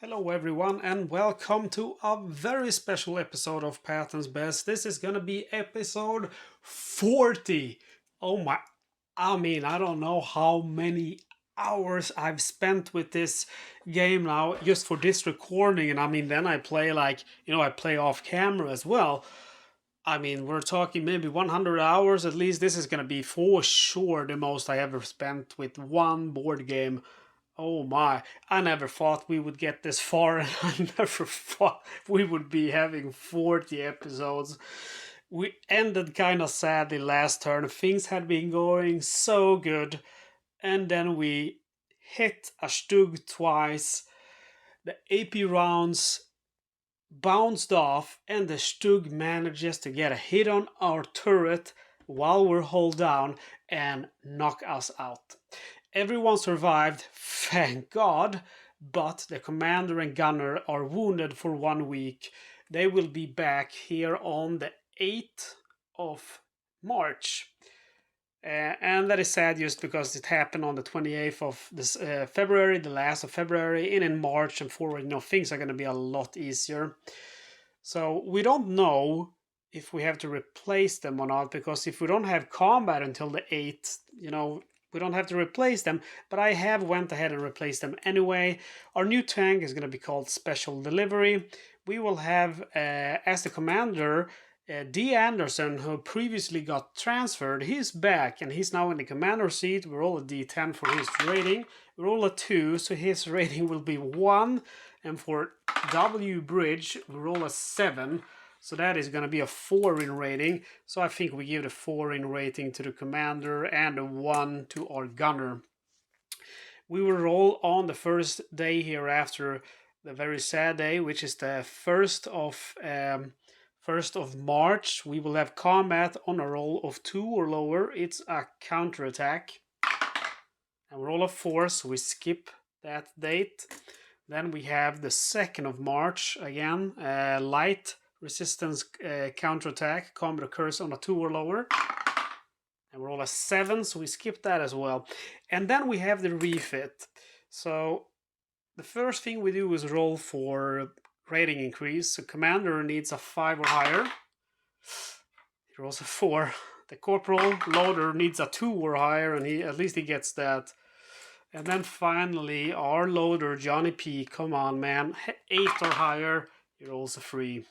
Hello everyone and welcome to a very special episode of Patton's Best. This is gonna be episode 40. Oh my, I don't know how many hours I've spent with this game now just for this recording, and then I play I play off camera as well. We're talking maybe 100 hours at least. This is gonna be for sure the most I ever spent with one board game. Oh my, I never thought we would get this far, and I never thought we would be having 40 episodes. We ended kind of sadly last turn. Things had been going so good, and then we hit a Stug twice. The AP rounds bounced off, and the Stug manages to get a hit on our turret while we're hull down and knock us out. Everyone survived, thank God, but the commander and gunner are wounded for 1 week. They will be back here on the 8th of March. And that is sad just because it happened on the 28th of this February, the last of February, and in March and forward, things are going to be a lot easier. So we don't know if we have to replace them or not, because if we don't have combat until the 8th, we don't have to replace them, but I have went ahead and replaced them anyway. Our new tank is going to be called Special Delivery. We will have, as the commander, D. Anderson, who previously got transferred. He's back, and he's now in the commander seat. We roll a D10 for his rating. We roll a 2, so his rating will be 1. And for W. Bridge, we roll a 7. So that is going to be a 4 in rating. So I think we give the 4 in rating to the commander and a 1 to our gunner. We will roll on the first day here after the very sad day, which is the 1st of March. We will have combat on a roll of 2 or lower. It's a counterattack. And we roll a 4, so we skip that date. Then we have the 2nd of March again, light resistance counterattack. Combat occurs on a 2 or lower. And we roll a 7, so we skip that as well. And then we have the refit. So the first thing we do is roll for rating increase. So commander needs a 5 or higher. He rolls a 4. The corporal loader needs a 2 or higher, and at least he gets that. And then finally, our loader, Johnny P, come on man, 8 or higher, he rolls a 3.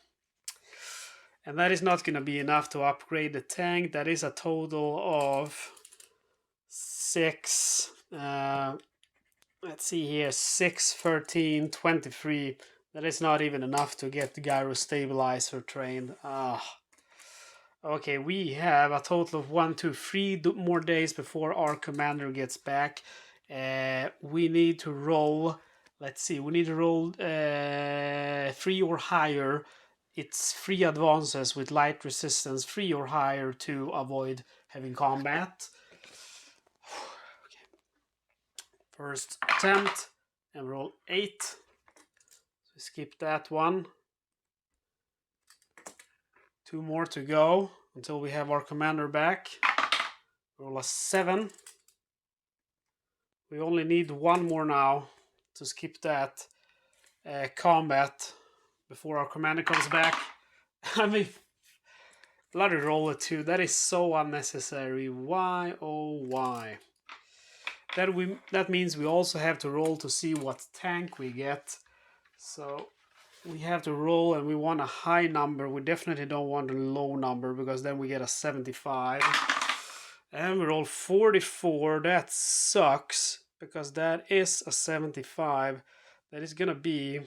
And that is not going to be enough to upgrade the tank. That is a total of 6, let's see here, 6, 13, 23. That is not even enough to get the gyro stabilizer trained. Okay, we have a total of 1, 2, 3 more days before our commander gets back. We need to roll, let's see, we need to roll 3 or higher. It's 3 advances with light resistance, 3 or higher to avoid having combat. Okay. First attempt, and roll 8. So skip that one. 2 more to go until we have our commander back. Roll a 7. We only need 1 more now to skip that combat before our commander comes back. Bloody roll a 2. That is so unnecessary. Why, oh why? That means we also have to roll to see what tank we get. So we have to roll, and we want a high number. We definitely don't want a low number, because then we get a 75. And we roll 44. That sucks, because that is a 75. That is gonna be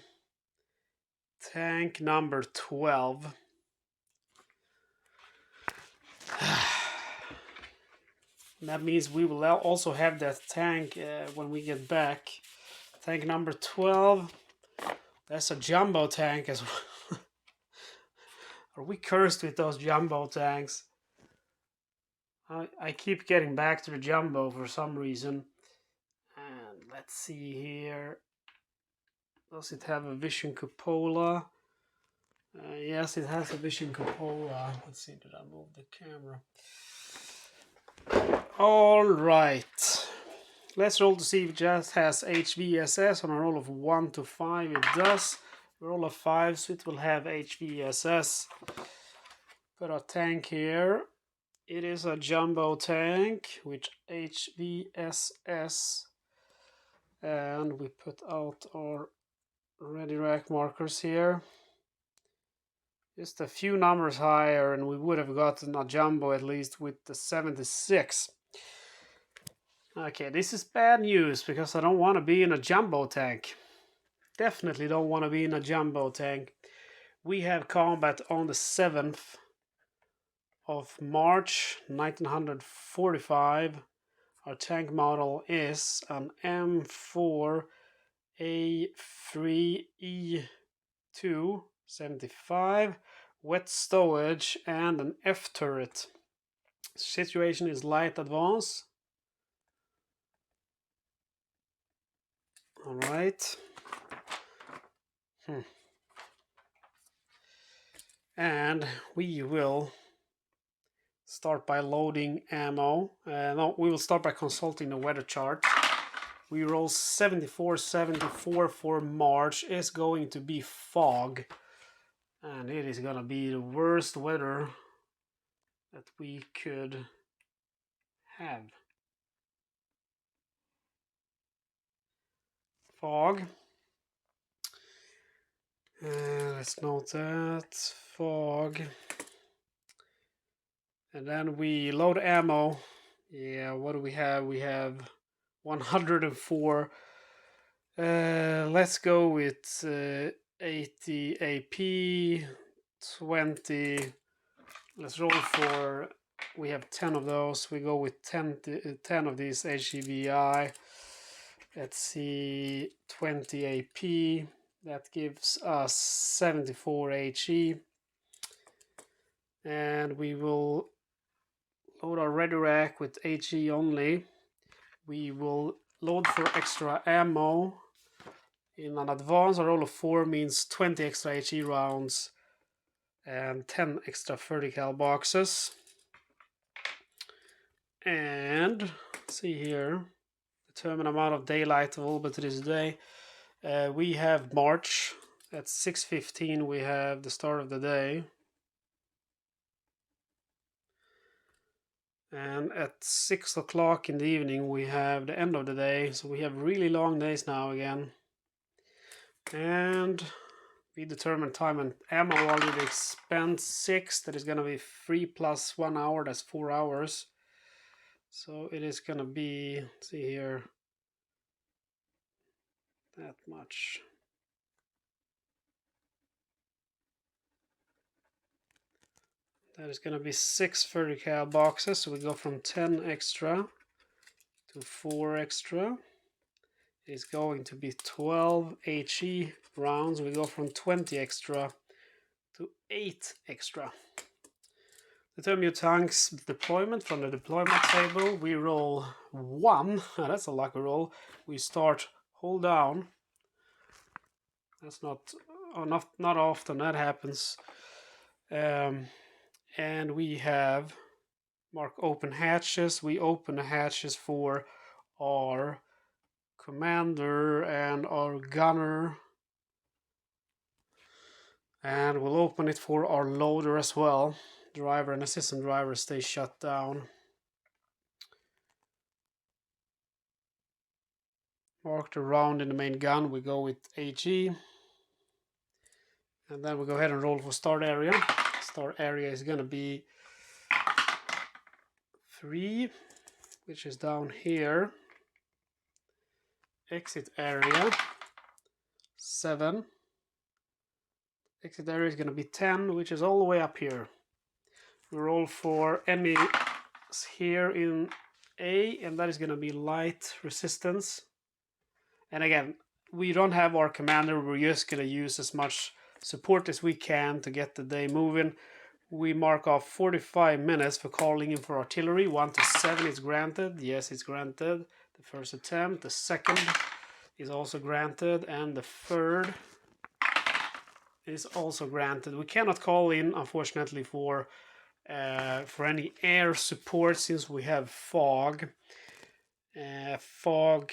tank number 12. That means we will also have that tank when we get back. Tank number 12. That's a jumbo tank as well. Are we cursed with those jumbo tanks? I keep getting back to the jumbo for some reason. And let's see here. Does it have a vision cupola? Yes, it has a vision cupola. Let's see, did I move the camera? All right. Let's roll to see if it just has HVSS. On a roll of 1 to 5, it does. Roll of 5, so it will have HVSS. Got a tank here. It is a jumbo tank with HVSS. And we put out our ready rack markers here. Just a few numbers higher, and we would have gotten a jumbo at least with the 76. Okay, this is bad news because I don't want to be in a jumbo tank. Definitely don't want to be in a jumbo tank. We have combat on the 7th of March 1945. Our tank model is an M4A3E2 75, wet stowage, and an F turret. Situation is light advance. All right. And we will start by loading ammo. No, we will start by consulting the weather chart. We roll 74, 74 for March. It's going to be fog. And it is going to be the worst weather that we could have. Fog. Let's note that. Fog. And then we load ammo. Yeah, what do we have? We have 104. Let's go with 80 AP, 20. Let's roll for, we have 10 of those. We go with 10 of these HEVI. Let's see, 20 AP. That gives us 74 HE. And we will load our ready rack with HE only. We will load for extra ammo. In an advance, a roll of 4 means 20 extra HE rounds and 10 extra 30 cal boxes. And see here, determine amount of daylight available to this day. We have March at 6:15. We have the start of the day. And at 6 o'clock in the evening, we have the end of the day. So we have really long days now again. And we determine time and ammo already spent 6. That is going to be 3 plus 1 hour. That's 4 hours. So it is going to be, let's see here, that much. That is going to be 6 30 cal boxes. So we go from 10 extra to 4 extra. It's going to be 12 HE rounds. We go from 20 extra to 8 extra. Determine your tank's deployment from the deployment table. We roll 1. That's a lucky roll. We start hold down. That's not often that happens. And we have mark open hatches. We open the hatches for our commander and our gunner. And we'll open it for our loader as well. Driver and assistant driver stay shut down. Mark the round in the main gun. We go with AG. And then we go ahead and roll for start area. Start area is going to be 3, which is down here. Exit area 7. Exit area is going to be 10, which is all the way up here. We roll for enemies here in A, and that is going to be light resistance. And again, we don't have our commander. We're just going to use as much support as we can to get the day moving. We mark off 45 minutes for calling in for artillery. 1 to 7 is granted. Yes, it's granted. The first attempt. The second is also granted. And the third is also granted. We cannot call in, unfortunately, for any air support since we have fog. Fog,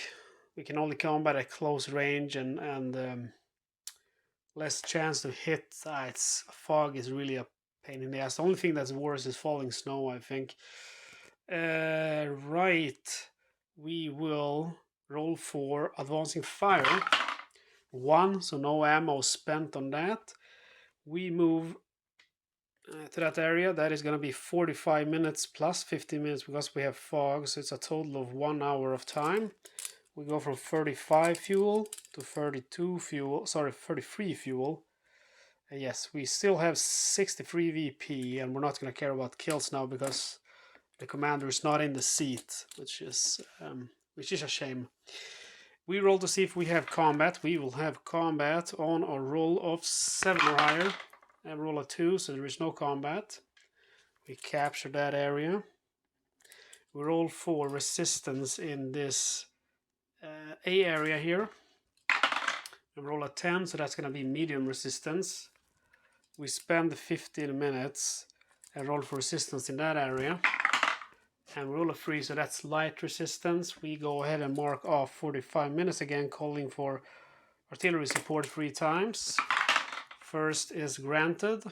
we can only combat at close range and less chance to hit. Fog is really a pain in the ass. The only thing that's worse is falling snow, I think. Right, we will roll for advancing fire. 1, so no ammo spent on that. We move to that area. That is going to be 45 minutes plus 15 minutes because we have fog, so it's a total of 1 hour of time. We go from 35 fuel to 32 fuel, sorry, 33 fuel. Yes, we still have 63 VP, and we're not going to care about kills now because the commander is not in the seat, which is a shame. We roll to see if we have combat. We will have combat on a roll of 7 or higher. I roll a 2, so there is no combat. We capture that area. We roll for resistance in this A area here. And roll a 10, so that's going to be medium resistance. We spend 15 minutes and roll for resistance in that area. And roll a 3, so that's light resistance. We go ahead and mark off 45 minutes again, calling for artillery support 3 times. First is granted.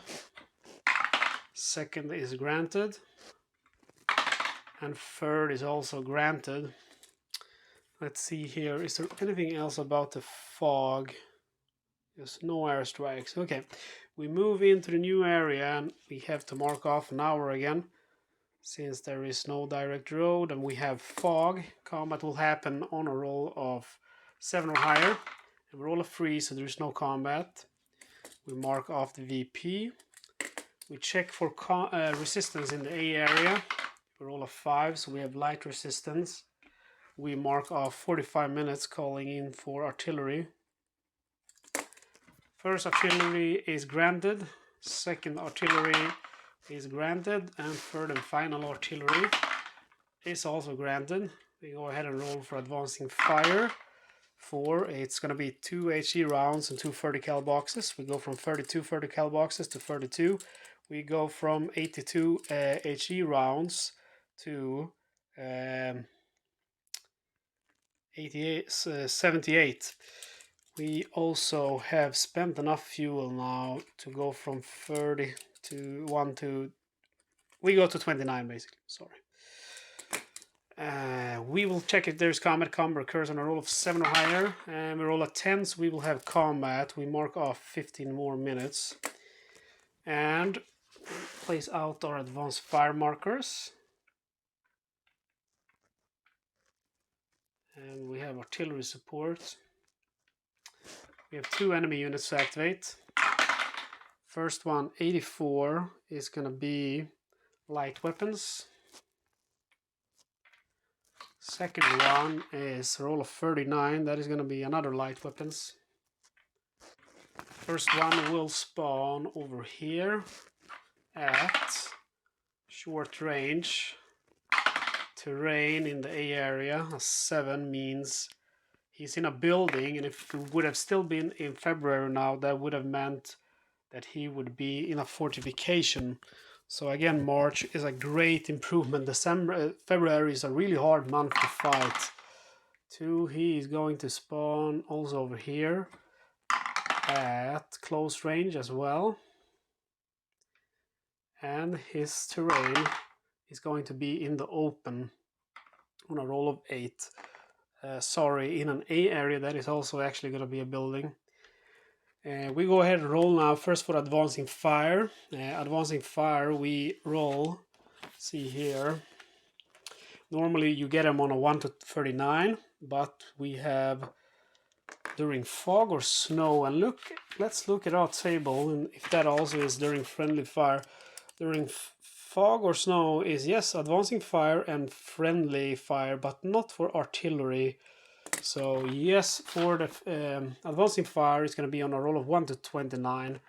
Second is granted. And third is also granted. Let's see here. Is there anything else about the fog? There's no airstrikes. Okay. We move into the new area and we have to mark off an hour again. Since there is no direct road and we have fog, combat will happen on a roll of 7 or higher. And we roll a 3, so there is no combat. We mark off the VP. We check for resistance in the A area. We roll a 5, so we have light resistance. We mark off 45 minutes, calling in for artillery. First artillery is granted. Second artillery is granted, and third and final artillery is also granted. We go ahead and roll for advancing fire. 4, it's going to be 2 HE rounds and 2 30 cal boxes. We go from 32 30 cal boxes to 32. We go from 82 HE rounds to 78. We also have spent enough fuel now to go from 30 to 1 to... We go to 29 basically, sorry. We will check if there's combat. Combat occurs on a roll of 7 or higher. And we roll a 10, so we will have combat. We mark off 15 more minutes. And place out our advanced fire markers. And we have artillery support. We have 2 enemy units to activate. First one, 84, is going to be light weapons. Second one is a roll of 39, that is going to be another light weapons. First one will spawn over here at short range. Terrain in the A area, a 7 means he's in a building, and if he would have still been in February now, that would have meant that he would be in a fortification. So again, March is a great improvement. February is a really hard month to fight. 2, he is going to spawn also over here at close range as well. And his terrain is going to be in the open on a roll of 8. Sorry, in an A area that is also actually going to be a building. We go ahead and roll now first for advancing fire. Advancing fire, we roll, see here. Normally you get them on a 1 to 39, but we have during fog or snow. And let's look at our table and if that also is during friendly fire. During fog or snow is yes, advancing fire and friendly fire, but not for artillery. So yes, for the advancing fire is going to be on a roll of 1 to 29.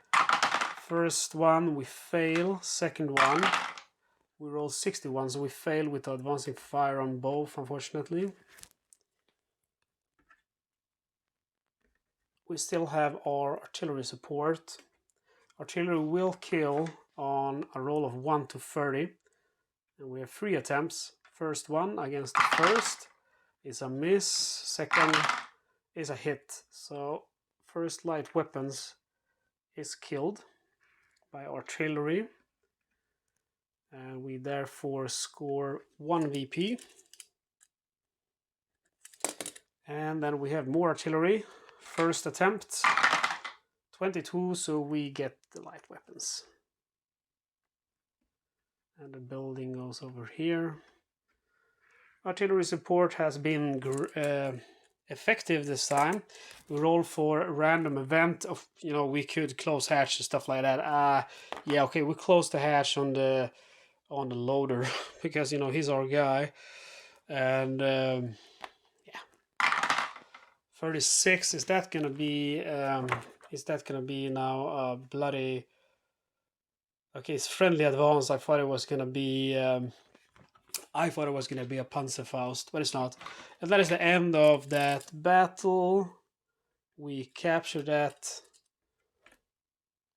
First one we fail, second one we roll 61, so we fail with the advancing fire on both, unfortunately. We still have our artillery support. Artillery will kill on a roll of 1 to 30. And we have 3 attempts. First one against the first. is a miss, second is a hit. So first light weapons is killed by artillery, and we therefore score 1 VP. And then we have more artillery. First attempt, 22, so we get the light weapons. And the building goes over here. Artillery support has been effective this time. We roll for a random event of, we could close hatch and stuff like that. Yeah, okay, we close the hatch on the loader because, he's our guy. And yeah, 36, is that gonna be now a bloody... Okay, it's friendly advance. I thought it was gonna be a Panzerfaust, but it's not. And that is the end of that battle. We captured that.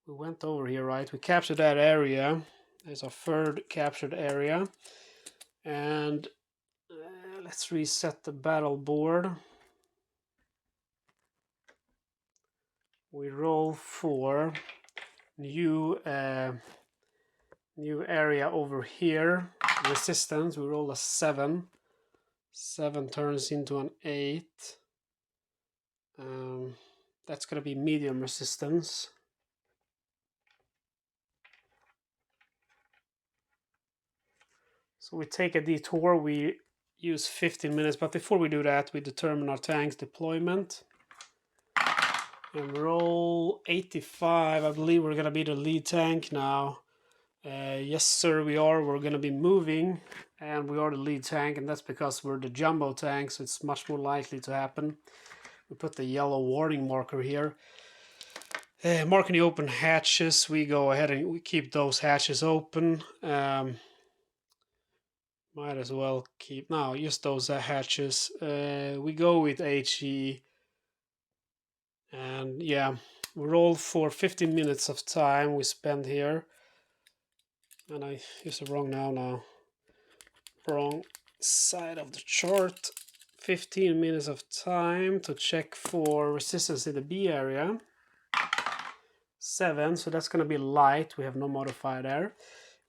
We went over here, right? We captured that area. There's a third captured area. And let's reset the battle board. We roll for new area over here. Resistance, we roll a 7. 7 turns into an 8. That's gonna be medium resistance. So we take a detour, we use 15 minutes, but before we do that, we determine our tank's deployment. And roll 85, I believe we're gonna be the lead tank now. Yes sir, we are. We're gonna be moving, and we are the lead tank, and that's because we're the jumbo tank, so it's much more likely to happen. We put the yellow warning marker here. Marking the open hatches, we go ahead and we keep those hatches open. Might as well keep, now just those hatches. We go with HE, and yeah, we roll for 15 minutes of time we spend here. And I use the wrong wrong side of the chart. 15 minutes of time to check for resistance in the B area. 7, so that's going to be light. We have no modifier there.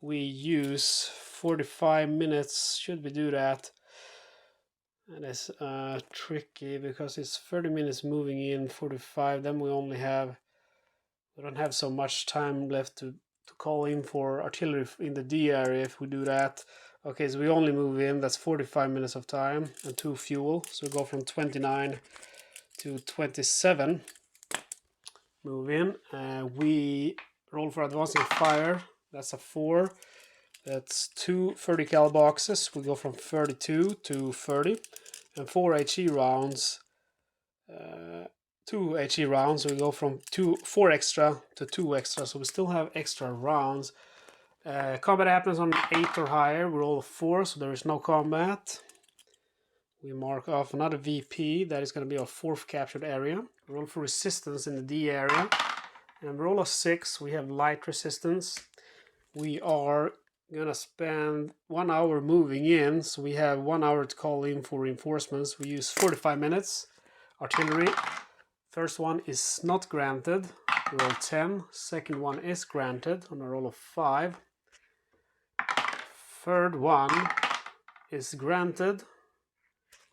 We use 45 minutes. Should we do that? And it's tricky because it's 30 minutes moving in, 45. Then we don't have so much time left to call in for artillery in the D area if we do that. Okay, so we only move in, that's 45 minutes of time and 2 fuel. So we go from 29 to 27. Move in. We roll for advancing fire. That's a 4. That's 2 30 cal boxes. We go from 32 to 30. And 4 HE rounds. 2 HE rounds. So we go from 4 extra to 2 extra. So we still have extra rounds. Combat happens on 8 or higher. We roll a 4, so there is no combat. We mark off another VP. That is going to be our 4th captured area. We roll for resistance in the D area. And roll a 6. We have light resistance. We are going to spend 1 hour moving in. So we have 1 hour to call in for reinforcements. We use 45 minutes. Artillery. First one is not granted. We roll 10. Second one is granted on a roll of 5. Third one is granted.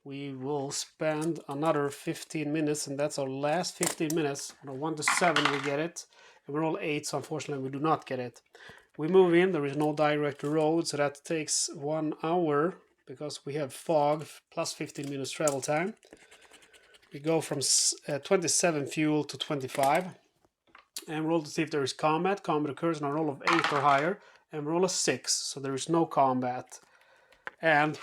We will spend another 15 minutes, and that's our last 15 minutes. On a 1 to 7 we get it. And we roll 8, so unfortunately we do not get it. We move in, there is no direct road, so that takes 1 hour because we have fog plus 15 minutes travel time. We go from 27 fuel to 25. And roll to see if there is combat. Combat occurs on a roll of 8 or higher. And roll a 6, so there is no combat. And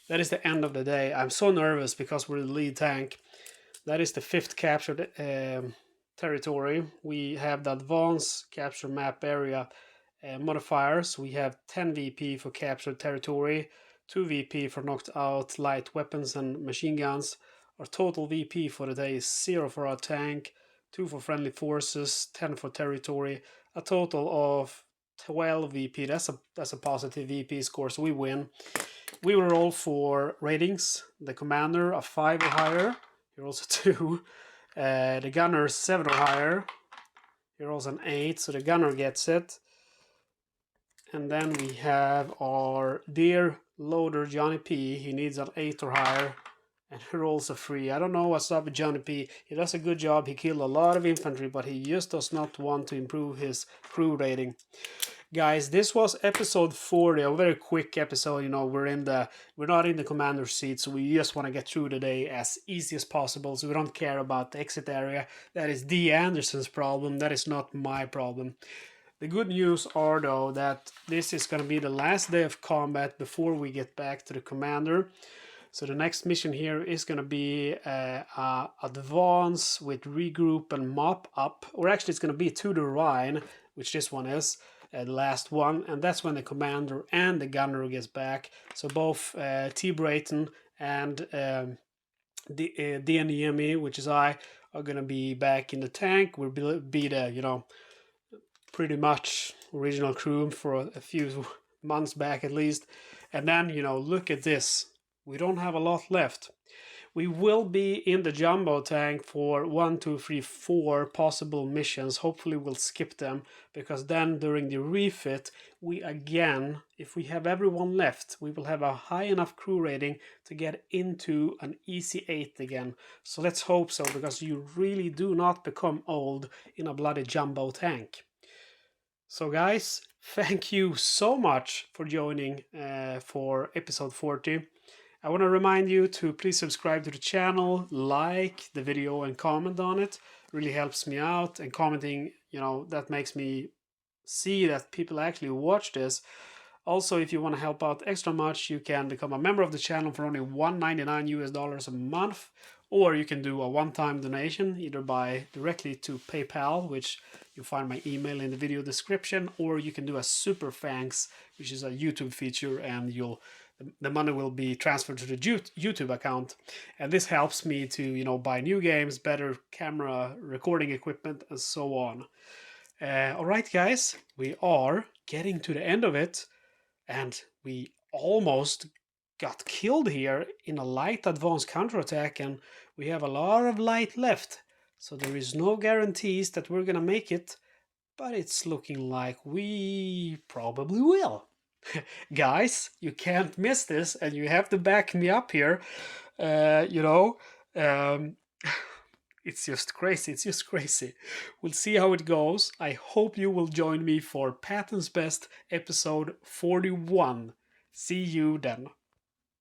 that is the end of the day. I'm so nervous because we're the lead tank. That is the 5th captured territory. We have the advanced capture map area modifiers. We have 10 VP for captured territory, 2 VP for knocked out light weapons and machine guns. Our total VP for the day is 0 for our tank, 2 for friendly forces, 10 for territory, a total of 12 VP. That's a positive VP score, so we win. We will roll for ratings. The commander a 5 or higher. He rolls a 2. The gunner 7 or higher. He rolls an 8, so the gunner gets it. And then we have our dear loader Johnny P. He needs an 8 or higher. And he rolls a 3. I don't know what's up with Johnny P. He does a good job. He killed a lot of infantry, but he just does not want to improve his crew rating. Guys, this was episode 40, a very quick episode. You know, we're not in the commander seat, so we just want to get through the day as easy as possible. So we don't care about the exit area. That is D. Anderson's problem. That is not my problem. The good news are though that this is going to be the last day of combat before we get back to the commander. So the next mission here is going to be advance with regroup and mop up, or actually it's going to be to the Rhine, which this one is, the last one, and that's when the commander and the gunner gets back. So both T. Brayton and DNEME, which is I, are going to be back in the tank. We'll be the, you know, pretty much original crew for a few months back at least. And then, you know, look at this. We don't have a lot left. We will be in the jumbo tank for 1, 2, 3, 4 possible missions. Hopefully we'll skip them, because then during the refit, we again, if we have everyone left, we will have a high enough crew rating to get into an easy 8 again. So let's hope so, because you really do not become old in a bloody jumbo tank. So guys, thank you so much for joining for episode 40. I want to remind you to please subscribe to the channel, like the video and comment on it. It really helps me out, and commenting, you know, that makes me see that people actually watch this. Also, if you want to help out extra much, you can become a member of the channel for only $1.99 a month, or you can do a one-time donation either by directly to PayPal, which you'll find my email in the video description, or you can do a super thanks, which is a YouTube feature, and the money will be transferred to the YouTube account. And this helps me to, you know, buy new games, better camera recording equipment, and so on. Alright guys, we are getting to the end of it, and we almost got killed here in a light advanced counterattack, and we have a lot of light left. So there is no guarantees that we're gonna make it, but it's looking like we probably will. Guys, you can't miss this, and you have to back me up here. You know, it's just crazy. It's just crazy. We'll see how it goes. I hope you will join me for Patton's Best episode 41. See you then.